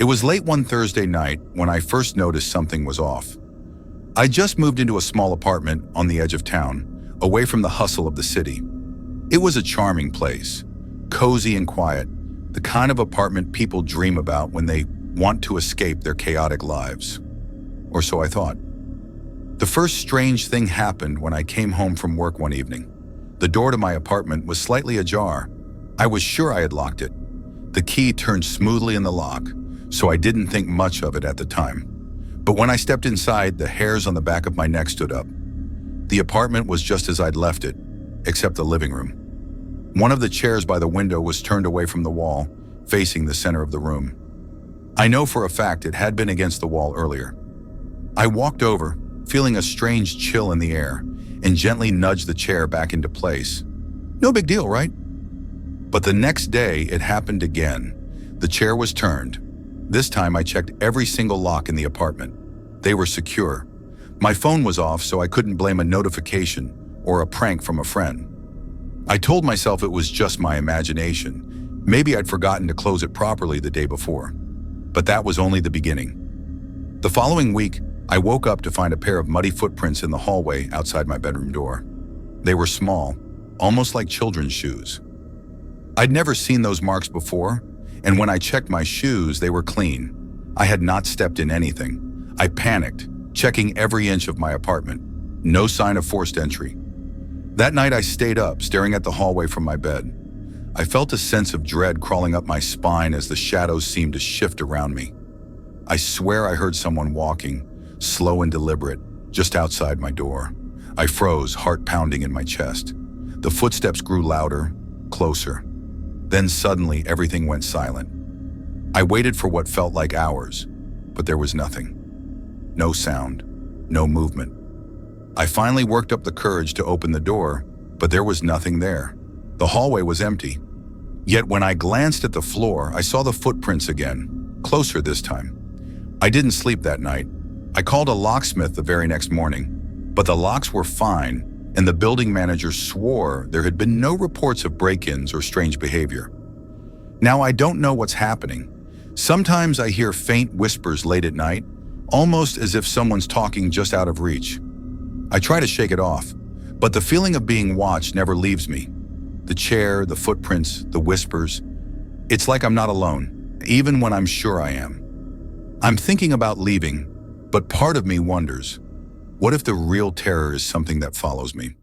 It was late one Thursday night when I first noticed something was off. I just moved into a small apartment on the edge of town, away from the hustle of the city. It was a charming place, cozy and quiet, the kind of apartment people dream about when they want to escape their chaotic lives. Or so I thought. The first strange thing happened when I came home from work one evening. The door to my apartment was slightly ajar. I was sure I had locked it. The key turned smoothly in the lock, so I didn't think much of it at the time. But when I stepped inside, the hairs on the back of my neck stood up. The apartment was just as I'd left it, except the living room. One of the chairs by the window was turned away from the wall, facing the center of the room. I know for a fact it had been against the wall earlier. I walked over, feeling a strange chill in the air, and gently nudged the chair back into place. No big deal, right? But the next day, it happened again. The chair was turned. This time I checked every single lock in the apartment. They were secure. My phone was off, so I couldn't blame a notification or a prank from a friend. I told myself it was just my imagination. Maybe I'd forgotten to close it properly the day before. But that was only the beginning. The following week, I woke up to find a pair of muddy footprints in the hallway outside my bedroom door. They were small, almost like children's shoes. I'd never seen those marks before, and when I checked my shoes, they were clean. I had not stepped in anything. I panicked, checking every inch of my apartment. No sign of forced entry. That night I stayed up, staring at the hallway from my bed. I felt a sense of dread crawling up my spine as the shadows seemed to shift around me. I swear I heard someone walking, slow and deliberate, just outside my door. I froze, heart pounding in my chest. The footsteps grew louder, closer. Then suddenly everything went silent. I waited for what felt like hours, but there was nothing. No sound, no movement. I finally worked up the courage to open the door, but there was nothing there. The hallway was empty. Yet when I glanced at the floor, I saw the footprints again, closer this time. I didn't sleep that night. I called a locksmith the very next morning, but the locks were fine, and the building manager swore there had been no reports of break-ins or strange behavior. Now I don't know what's happening. Sometimes I hear faint whispers late at night, almost as if someone's talking just out of reach. I try to shake it off, but the feeling of being watched never leaves me. The chair, the footprints, the whispers. It's like I'm not alone, even when I'm sure I am. I'm thinking about leaving, but part of me wonders, what if the real terror is something that follows me?